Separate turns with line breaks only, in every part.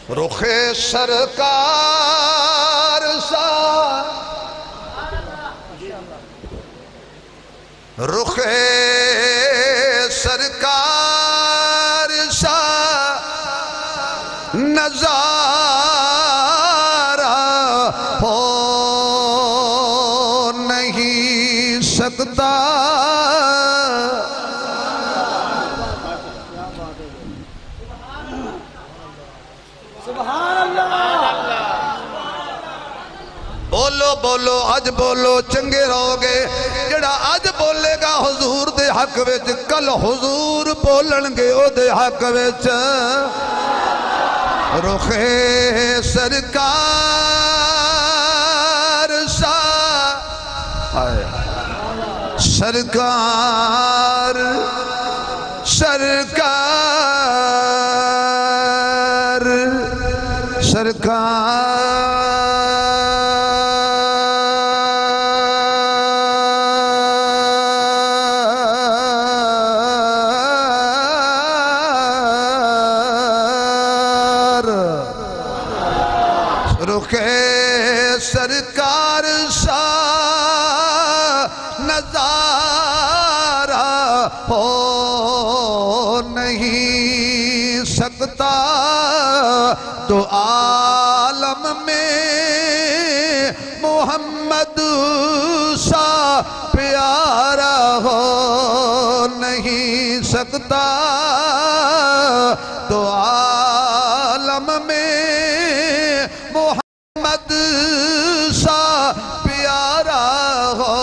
रुखे सरकार सा रुखे सरकार सा नजारा हो नहीं सकता। बोलो बोलो अज बोलो चंगे रहोगे। जड़ा अज बोलेगा हुजूर दे हक विच कल हुजूर बोलणगे ओदे हक विच। रुखे सरकार सा सरकार सरकार सरकार सरकार सा नजारा हो नहीं सकता। तो आलम में मोहम्मद सा प्यारा हो नहीं सकता। तो आलम में मोहम्मद सा प्यारा हो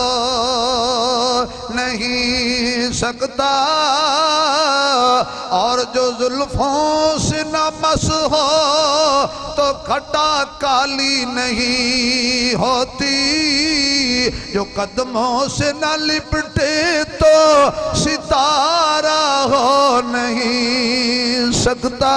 नहीं सकता। और जो जुल्फों से न मस हो तो खटा काली नहीं होती। जो कदमों से न लिपटे तो सितारा हो नहीं सकता।